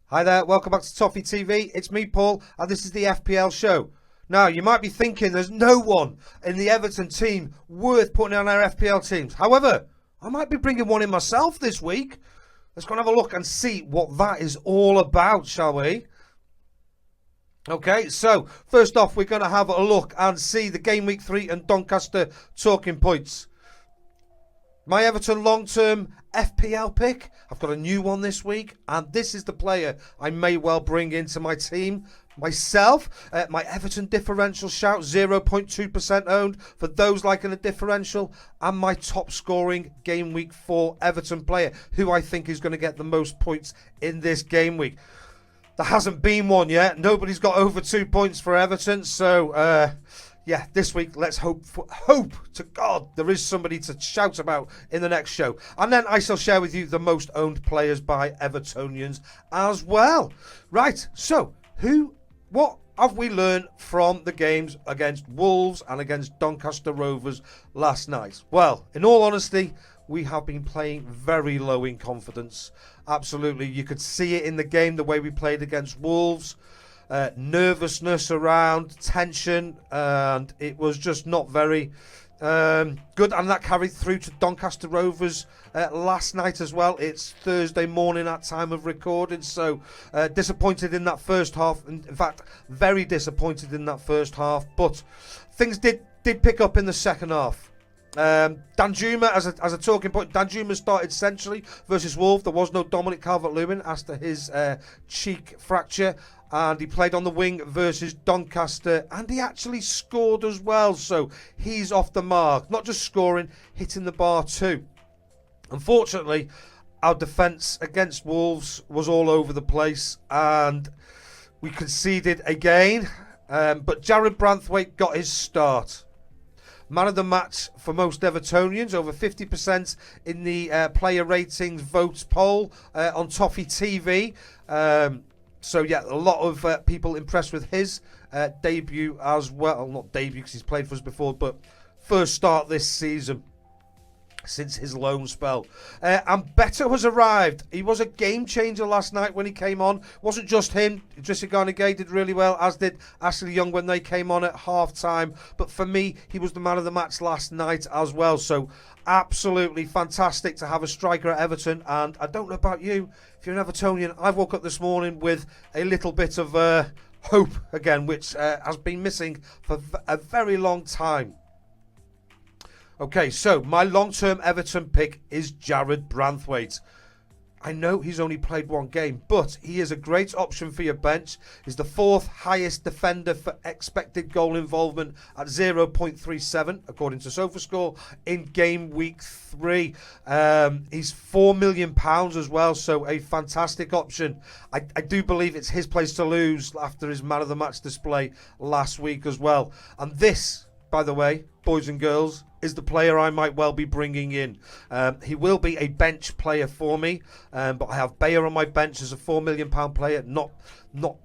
Hi there, welcome back to Toffee TV. It's me, Paul, and this is the FPL show. Now, you might be thinking there's no one in the Everton team worth putting on our FPL teams. However, I might be bringing one in myself this week. Let's go and have a look and see what that is all about, shall we? Okay, so first off, we're going to have a look and see the Gameweek 3 and Doncaster talking points. My Everton long-term FPL pick, I've got a new one this week, and this is the player I may well bring into my team myself. My Everton Differential Shout, 0.2% owned for those liking a differential, and my top scoring Gameweek 4 Everton player, who I think is going to get the most points in this game week. There hasn't been one yet. Nobody's got over 2 points for Everton, so yeah, this week, let's hope to God there is somebody to shout about in the next show. And then I shall share with you the most owned players by Evertonians as well. Right, so what have we learned from the games against Wolves and against Doncaster Rovers last night? Well, in all honesty, we have been playing very low in confidence. Absolutely, you could see it in the game, the way we played against Wolves. Nervousness around, tension, and it was just not very good, and that carried through to Doncaster Rovers last night as well. It's Thursday morning at time of recording, so disappointed in that first half, in fact very disappointed in that first half, but things did pick up in the second half. Danjuma as a talking point. Danjuma started centrally versus Wolves. There was no Dominic Calvert-Lewin after his cheek fracture, and he played on the wing versus Doncaster, and he actually scored as well, so he's off the mark. Not just scoring, hitting the bar too. Unfortunately, our defence against Wolves was all over the place, and we conceded again, but Jarrad Branthwaite got his start. Man of the match for most Evertonians, over 50% in the player ratings votes poll on Toffee TV. So yeah, a lot of people impressed with his debut as well. Not debut because he's played for us before, but first start this season since his loan spell. And Better has arrived. He was a game changer last night when he came on. Wasn't just him. Idrissa Gana Gueye did really well, as did Ashley Young when they came on at half-time. But for me, he was the man of the match last night as well. So absolutely fantastic to have a striker at Everton. And I don't know about you, if you're an Evertonian, I woke up this morning with a little bit of hope again, which has been missing for a very long time. Okay, so my long-term Everton pick is Jarrad Branthwaite. I know he's only played one game, but he is a great option for your bench. He's the fourth highest defender for expected goal involvement at 0.37, according to SofaScore, in game week 3. He's £4 million as well, so a fantastic option. I do believe it's his place to lose after his man of the match display last week as well. And this, by the way, boys and girls, is the player I might well be bringing in. He will be a bench player for me, but I have Bayer on my bench as a £4 million player, not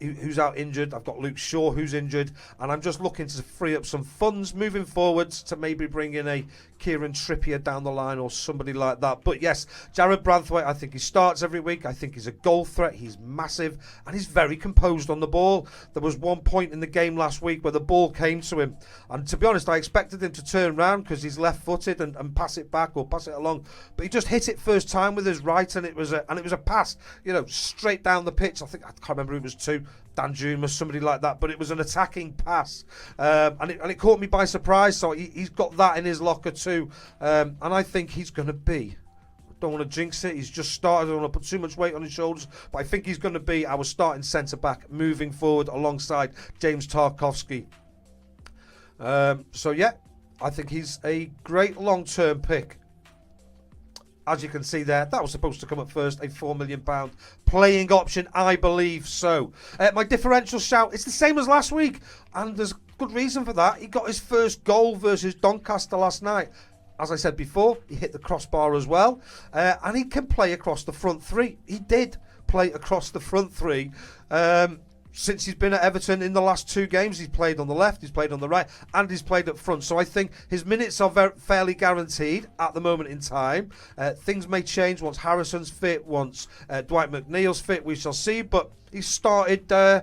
who's out injured. I've got Luke Shaw who's injured, and I'm just looking to free up some funds moving forwards to maybe bring in a Kieran Trippier down the line or somebody like that. But yes, Jarrad Branthwaite, I think he starts every week. I think he's a goal threat. He's massive, and he's very composed on the ball. There was one point in the game last week where the ball came to him, and to be honest, I expected him to turn around because he's left-footed and pass it back or pass it along, but he just hit it first time with his right, and it was a pass, straight down the pitch. I can't remember who it was to, Danjuma, somebody like that, but it was an attacking pass, and it caught me by surprise. So he's got that in his locker too, and I think he's going to be, don't want to jinx it, he's just started, I don't want to put too much weight on his shoulders, but I think he's going to be our starting centre-back moving forward alongside James Tarkowski. So yeah, I think he's a great long-term pick. As you can see there, that was supposed to come up first, a £4 million playing option, I believe so. My differential shout, it's the same as last week, and there's good reason for that. He got his first goal versus Doncaster last night. As I said before, he hit the crossbar as well, and he can play across the front three. He did play across the front three. since he's been at Everton in the last 2 games. He's played on the left, he's played on the right, and he's played up front. So I think his minutes are fairly guaranteed at the moment in time. Things may change once Harrison's fit, once Dwight McNeil's fit. We shall see. But he started. I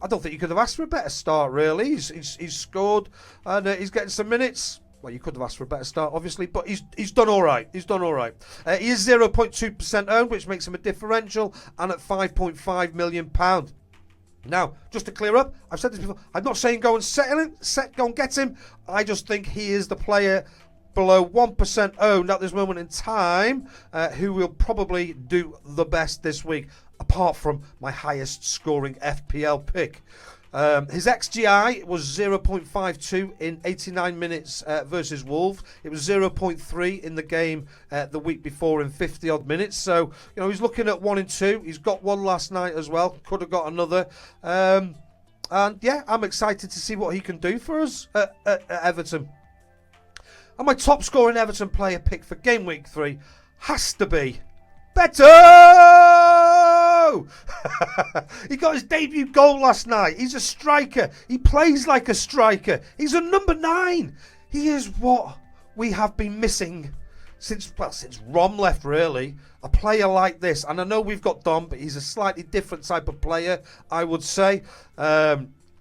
don't think you could have asked for a better start, really. He's scored and he's getting some minutes. Well, you could have asked for a better start, obviously, but he's done all right. He's done all right. He is 0.2% owned, which makes him a differential, and at £5.5 million. Now, just to clear up, I've said this before, I'm not saying go and go and get him. I just think he is the player below 1% owned at this moment in time who will probably do the best this week, apart from my highest scoring FPL pick. His XGI was 0.52 in 89 minutes versus Wolves. It was 0.3 in the game the week before in 50 odd minutes. So, he's looking at 1 and 2. He's got one last night as well. Could have got another. And yeah, I'm excited to see what he can do for us at Everton. And my top scoring Everton player pick for game week 3 has to be Beto! He got his debut goal last night. He's a striker. He plays like a striker. He's a number 9. He is what we have been missing since Rom left, really. A player like this. And I know we've got Dom, but he's a slightly different type of player, I would say.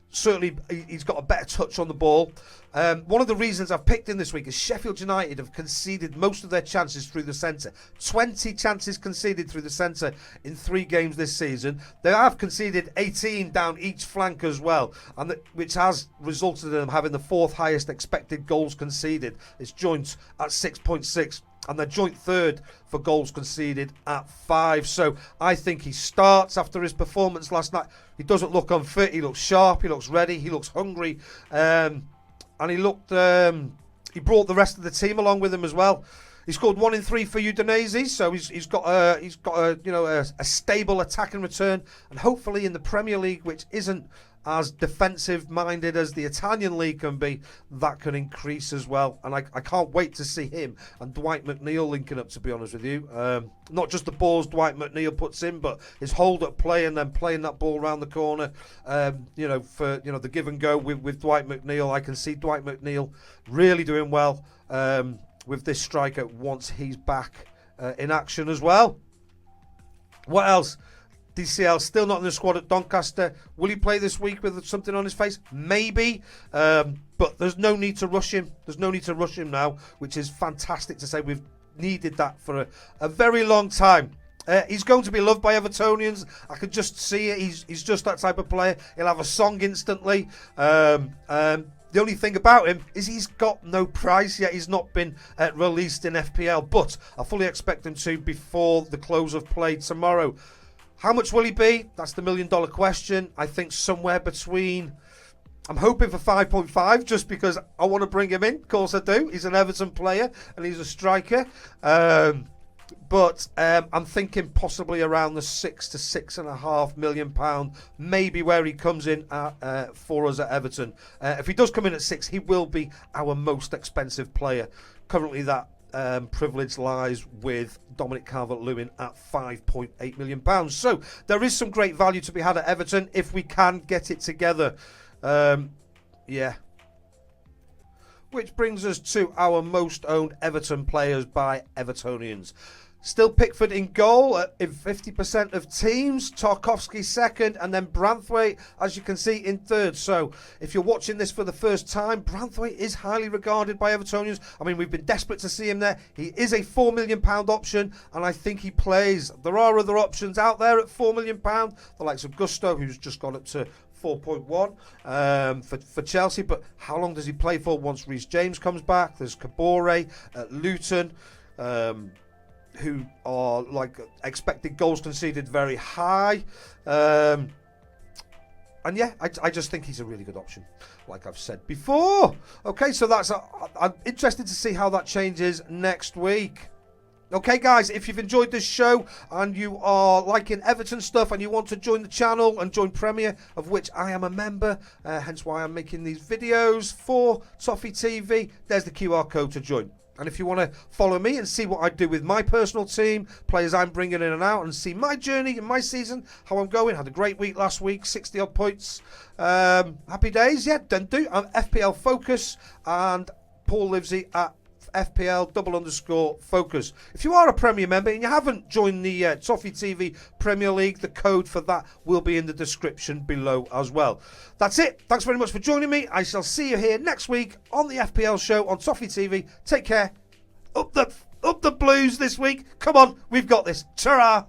Certainly, he's got a better touch on the ball. One of the reasons I've picked him this week is Sheffield United have conceded most of their chances through the centre. 20 chances conceded through the centre in 3 games this season. They have conceded 18 down each flank as well, and which has resulted in them having the 4th highest expected goals conceded. It's joint at 6.6. And they're joint 3rd for goals conceded at 5. So I think he starts after his performance last night. He doesn't look unfit. He looks sharp. He looks ready. He looks hungry. And he looked. He brought the rest of the team along with him as well. He scored 1 in 3 for Udinese, so he's got a stable attacking return, and hopefully in the Premier League, which isn't as defensive minded as the Italian league can be, that can increase as well. And I can't wait to see him and Dwight McNeil linking up, to be honest with you. Not just the balls Dwight McNeil puts in, but his hold up play and then playing that ball around the corner. For the give and go with Dwight McNeil. I can see Dwight McNeil really doing well with this striker once he's back in action as well. What else? DCL still not in the squad at Doncaster. Will he play this week with something on his face? Maybe. But there's no need to rush him. There's no need to rush him now, which is fantastic to say. We've needed that for a very long time. He's going to be loved by Evertonians. I can just see it. He's just that type of player. He'll have a song instantly. The only thing about him is he's got no price yet. He's not been released in FPL, but I fully expect him to before the close of play tomorrow. How much will he be? That's the $1 million question. I think somewhere between... I'm hoping for 5.5 just because I want to bring him in. Of course I do. He's an Everton player and he's a striker. But I'm thinking possibly around the £6 to £6.5 million, maybe where he comes in for us at Everton. If he does come in at 6, he will be our most expensive player. Currently that privilege lies with Dominic Calvert-Lewin at £5.8 million. So there is some great value to be had at Everton if we can get it together. Yeah. Which brings us to our most owned Everton players by Evertonians. Still Pickford in goal in 50% of teams, Tarkowski second, and then Branthwaite, as you can see, in third. So if you're watching this for the first time, Branthwaite is highly regarded by Evertonians. I mean, we've been desperate to see him there. He is a £4 million option, and I think he plays. There are other options out there at £4 million, the likes of Gusto, who's just got up to 4.1 for Chelsea. But how long does he play for once Reece James comes back? There's Kabore at Luton, who are like expected goals conceded very high. And yeah, I just think he's a really good option, like I've said before. Okay, so I'm interested to see how that changes next week. Okay, guys, if you've enjoyed this show and you are liking Everton stuff and you want to join the channel and join Premier, of which I am a member, hence why I'm making these videos for Toffee TV, there's the QR code to join. And if you want to follow me and see what I do with my personal team, players I'm bringing in and out, and see my journey and my season, how I'm going. Had a great week last week, 60 odd points. Happy days, yeah. Then do. I'm FPL Focus and Paul Livesey at FPL _Focus. If you are a Premier member and you haven't joined the Toffee TV Premier League, the code for that will be in the description below as well. That's it. Thanks very much for joining me. I shall see you here next week on the FPL show on Toffee TV. Take care. Up the Blues this week. Come on, we've got this. Ta-ra.